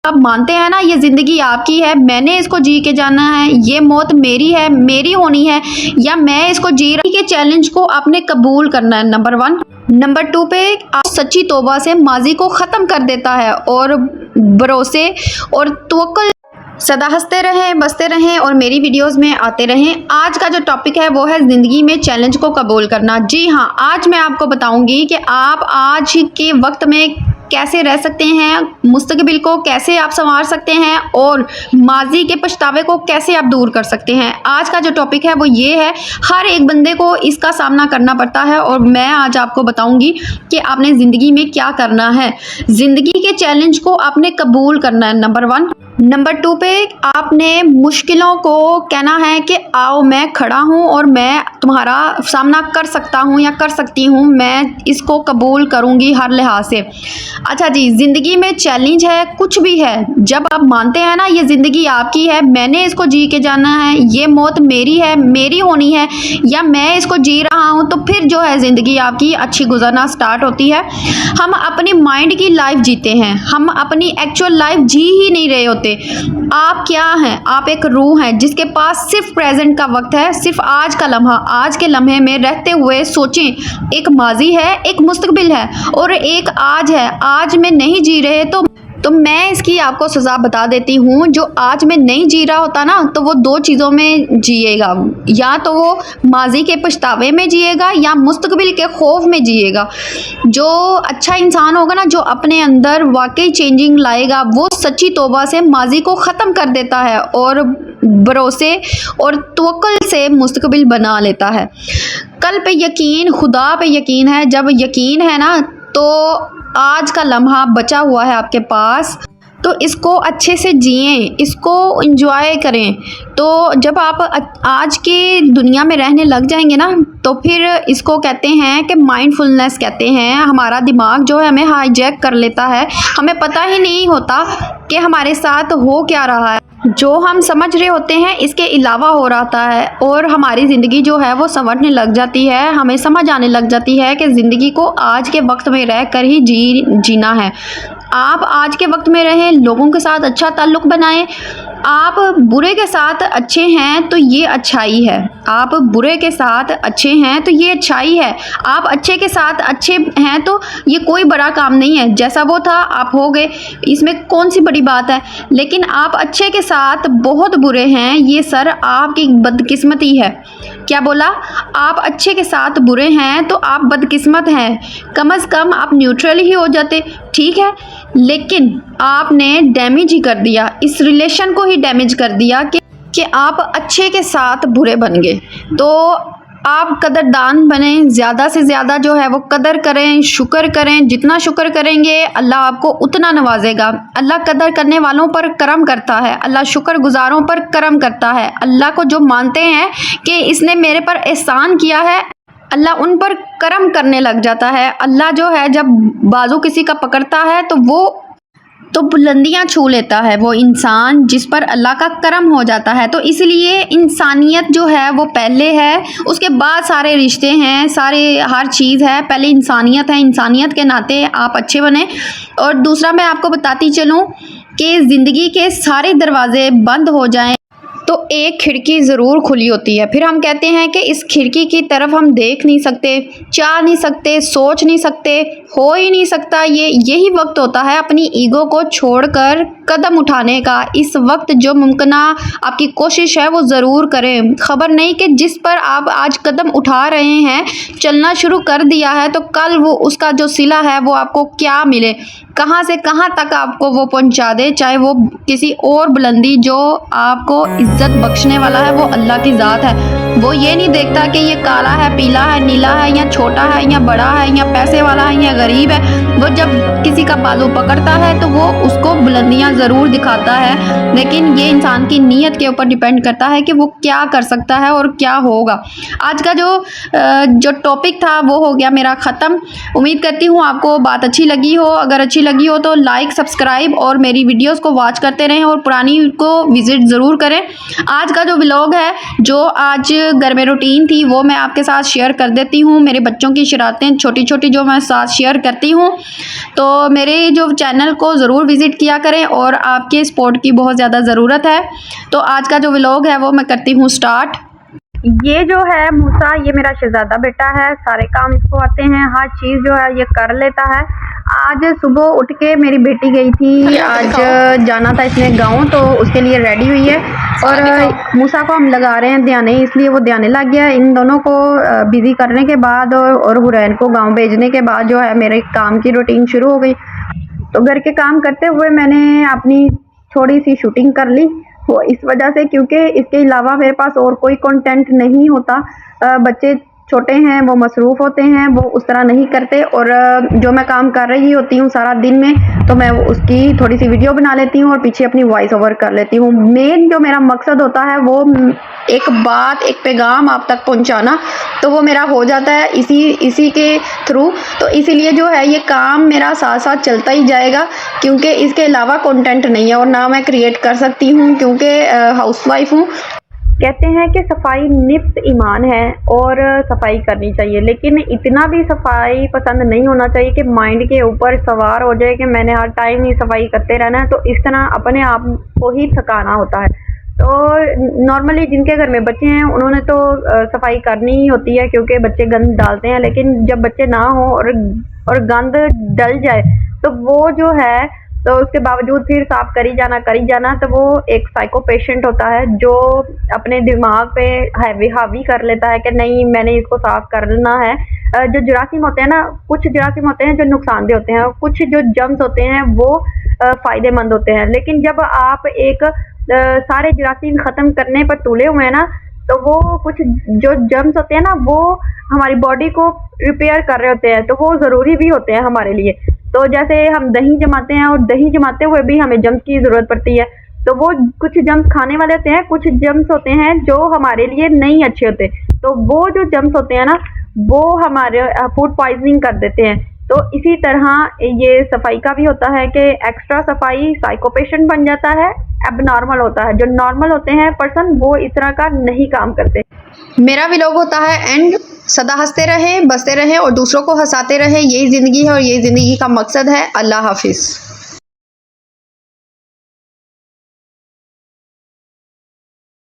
आप मानते हैं ना, ये ज़िंदगी आपकी है, मैंने इसको जी के जाना है, ये मौत मेरी है, मेरी होनी है, या मैं इसको जी रही के चैलेंज को आपने कबूल करना है, नंबर 1। नंबर 2 पे आप सच्ची तौबा से माजी को ख़त्म कर देता है और भरोसे और तवक्कुल सदा हंसते रहें, बसते रहें और मेरी वीडियोस में आते रहें। आज का जो टॉपिक है वो है ज़िंदगी में चैलेंज को कबूल करना। जी हाँ, आज मैं आपको बताऊंगी कि आप आज के वक्त में कैसे रह सकते हैं, मुस्तकबिल को कैसे आप संवार सकते हैं और माजी के पछतावे को कैसे आप दूर कर सकते हैं। आज का जो टॉपिक है वो ये है, हर एक बंदे को इसका सामना करना पड़ता है और मैं आज आपको बताऊंगी कि आपने ज़िंदगी में क्या करना है। ज़िंदगी के चैलेंज को आपने कबूल करना है, नंबर 1। नंबर 2 पे आपने मुश्किलों को कहना है कि आओ मैं खड़ा हूँ और मैं तुम्हारा सामना कर सकता हूँ या कर सकती हूँ, मैं इसको कबूल करूँगी हर लिहाज से। अच्छा जी, ज़िंदगी में चैलेंज है, कुछ भी है, जब आप मानते हैं ना ये ज़िंदगी आपकी है, मैंने इसको जी के जाना है, ये मौत मेरी है, मेरी होनी है, या मैं इसको जी रहा हूँ, तो फिर जो है ज़िंदगी आपकी अच्छी गुजरना स्टार्ट होती है। हम अपनी माइंड की लाइफ जीते हैं, हम अपनी एक्चुअल लाइफ जी ही नहीं रहे होते। आप क्या हैं? आप एक रूह हैं जिसके पास सिर्फ प्रेजेंट का वक्त है, सिर्फ आज का लम्हा। आज के लम्हे में रहते हुए सोचें, एक माजी है, एक मुस्तकबिल है और एक आज है। आज में नहीं जी रहे तो मैं इसकी आपको सज़ा बता देती हूँ। जो आज में नहीं जी रहा होता ना, तो वो 2 चीज़ों में जिएगा, या तो वो माजी के पछतावे में जिएगा या मुस्तकबिल के खौफ में जिएगा। जो अच्छा इंसान होगा ना, जो अपने अंदर वाकई चेंजिंग लाएगा, वो सच्ची तौबा से माजी को ख़त्म कर देता है और भरोसे और तवक्कुल से मुस्तकबिल बना लेता है। कल पे यकीन, खुदा पे यकीन है। जब यकीन है ना, तो आज का लम्हा बचा हुआ है आपके पास, तो इसको अच्छे से जिएं, इसको एंजॉय करें। तो जब आप आज के दुनिया में रहने लग जाएंगे ना, तो फिर इसको कहते हैं कि माइंडफुलनेस कहते हैं। हमारा दिमाग जो है हमें हाईजैक कर लेता है, हमें पता ही नहीं होता कि हमारे साथ हो क्या रहा है। जो हम समझ रहे होते हैं इसके अलावा हो रहा है और हमारी ज़िंदगी जो है वो संवरने लग जाती है। हमें समझ आने लग जाती है कि ज़िंदगी को आज के वक्त में रह कर ही जीना है। आप आज के वक्त में रहें, लोगों के साथ अच्छा ताल्लुक़ बनाएं। आप बुरे के साथ अच्छे हैं तो ये अच्छाई है, आप बुरे के साथ अच्छे हैं तो ये अच्छाई है। आप अच्छे के साथ अच्छे हैं तो ये कोई बड़ा काम नहीं है। जैसा वो था आप हो गए, इसमें कौन सी बड़ी बात है। लेकिन आप अच्छे के साथ बहुत बुरे हैं, ये सर आपकी बदकिस्मती है। क्या बोला? आप अच्छे के साथ बुरे हैं तो आप बदकिस्मत हैं। कम अज़ कम आप न्यूट्रल ही हो जाते, ठीक है। लेकिन आपने डैमेज ही कर दिया, इस रिलेशन को ही डैमेज कर दिया कि आप अच्छे के साथ बुरे बन गए। तो आप कदरदान बने, ज़्यादा से ज़्यादा जो है वो कदर करें, शुक्र करें। जितना शुक्र करेंगे अल्लाह आपको उतना नवाजेगा। अल्लाह कदर करने वालों पर करम करता है, अल्लाह शुक्रगुजारों पर करम करता है। अल्लाह को जो मानते हैं कि इसने मेरे पर एहसान किया है, अल्लाह उन पर करम करने लग जाता है। अल्लाह जो है जब बाजू किसी का पकड़ता है तो बुलंदियां छू लेता है वो इंसान जिस पर अल्लाह का करम हो जाता है। तो इसलिए इंसानियत जो है वो पहले है, उसके बाद सारे रिश्ते हैं, सारे हर चीज़ है। पहले इंसानियत है, इंसानियत के नाते आप अच्छे बने। और दूसरा मैं आपको बताती चलूँ कि ज़िंदगी के सारे दरवाजे बंद हो जाएं तो एक खिड़की ज़रूर खुली होती है। फिर हम कहते हैं कि इस खिड़की की तरफ हम देख नहीं सकते, चाह नहीं सकते, सोच नहीं सकते, हो ही नहीं सकता। यही वक्त होता है अपनी ईगो को छोड़कर कदम उठाने का। इस वक्त जो मुमकिन आपकी कोशिश है वो ज़रूर करें। खबर नहीं कि जिस पर आप आज कदम उठा रहे हैं, चलना शुरू कर दिया है, तो कल वो उसका जो सिला है वो आपको क्या मिले, कहाँ से कहाँ तक आपको वो पहुँचा दे। चाहे वो किसी और बुलंदी जो आपको इज्जत बख्शने वाला है, वो अल्लाह की ज़ात है। वो ये नहीं देखता कि ये काला है, पीला है, नीला है, या छोटा है, या बड़ा है, या पैसे वाला है, या गरीब है। वो जब किसी का बाजू पकड़ता है तो वो उसको बुलंदियाँ ज़रूर दिखाता है, लेकिन ये इंसान की नीयत के ऊपर डिपेंड करता है कि वो क्या कर सकता है और क्या होगा। आज का जो टॉपिक था वो हो गया मेरा ख़त्म। उम्मीद करती हूँ आपको बात अच्छी लगी हो। अगर अच्छी लगी हो तो लाइक, सब्सक्राइब और मेरी वीडियोस को वॉच करते रहें और पुरानी को विज़िट ज़रूर करें। आज का जो व्लॉग है, जो आज घर में रूटीन थी वो मैं आपके साथ शेयर कर देती हूँ। मेरे बच्चों की शरारतें छोटी छोटी जो मैं साथ शेयर करती हूँ। तो मेरे जो चैनल को ज़रूर विज़िट किया करें और आपके सपोर्ट की बहुत ज़्यादा ज़रूरत है। तो आज का जो व्लॉग है वो मैं करती हूँ स्टार्ट। ये जो है मूसा, ये मेरा शहजादा बेटा है, सारे काम इसको आते हैं, हर चीज़ जो है ये कर लेता है। आज सुबह उठ के मेरी बेटी गई थी, आज जाना था इसने गाँव, तो उसके लिए रेडी हुई है। और मूसा को हम लगा रहे हैं ध्याने, इसलिए वो ध्याने लग गया। इन दोनों को बिज़ी करने के बाद और हुरैन को गाँव भेजने के बाद जो है मेरे काम की रूटीन शुरू हो गई। तो घर के काम करते हुए मैंने अपनी थोड़ी सी शूटिंग कर ली, वो इस वजह से क्योंकि इसके अलावा मेरे पास और कोई कंटेंट नहीं होता। बच्चे छोटे हैं, वो मसरूफ़ होते हैं, वो उस तरह नहीं करते। और जो मैं काम कर रही होती हूँ सारा दिन में, तो मैं उसकी थोड़ी सी वीडियो बना लेती हूँ और पीछे अपनी वॉइस ओवर कर लेती हूँ। मेन जो मेरा मकसद होता है वो एक बात, एक पैगाम आप तक पहुँचाना, तो वो मेरा हो जाता है इसी के थ्रू। तो इसीलिए जो है ये काम मेरा साथ साथ चलता ही जाएगा, क्योंकि इसके अलावा कंटेंट नहीं है और ना मैं क्रिएट कर सकती हूँ, क्योंकि हाउसवाइफ हूँ। कहते हैं कि सफाई निफ्स ईमान है और सफाई करनी चाहिए, लेकिन इतना भी सफाई पसंद नहीं होना चाहिए कि माइंड के ऊपर सवार हो जाए कि मैंने हर टाइम ही सफाई करते रहना है। तो इस तरह अपने आप को ही थकाना होता है। तो नॉर्मली जिनके घर में बच्चे हैं उन्होंने तो सफाई करनी ही होती है, क्योंकि बच्चे गंद डालते हैं। लेकिन जब बच्चे ना हो और गंद डल जाए तो वो जो है, तो उसके बावजूद फिर साफ करी जाना, तो वो एक साइको पेशेंट होता है जो अपने दिमाग पे हावी कर लेता है कि नहीं मैंने इसको साफ करना है। जो जरासीम होते हैं ना, कुछ जरासीम होते हैं जो नुकसानदेह होते हैं, कुछ जो जर्म्स होते हैं वो फ़ायदेमंद होते हैं। लेकिन जब आप एक सारे जरासीम ख़त्म करने पर तुले हुए हैं ना, तो वो कुछ जो जर्म्स होते हैं ना वो हमारी बॉडी को रिपेयर कर रहे होते हैं, तो वो ज़रूरी भी होते हैं हमारे लिए। तो जैसे हम दही जमाते हैं और दही जमाते हुए भी हमें जम्स की ज़रूरत पड़ती है, तो वो कुछ जम्स खाने वाले होते हैं, कुछ जम्स होते हैं जो हमारे लिए नहीं अच्छे होते। तो वो जो जम्स होते हैं ना वो हमारे फूड पॉइजनिंग कर देते हैं। तो इसी तरह ये सफाई का भी होता है कि एक्स्ट्रा सफाई साइको पेशेंट बन जाता है, एबनॉर्मल होता है। जो नॉर्मल होते हैं पर्सन वो इस तरह का नहीं काम करते। मेरा व्लॉग होता है एंड सदा हंसते रहें, बसते रहें और दूसरों को हंसाते रहें। यही ज़िंदगी है और यही ज़िंदगी का मकसद है। अल्लाह हाफिज़।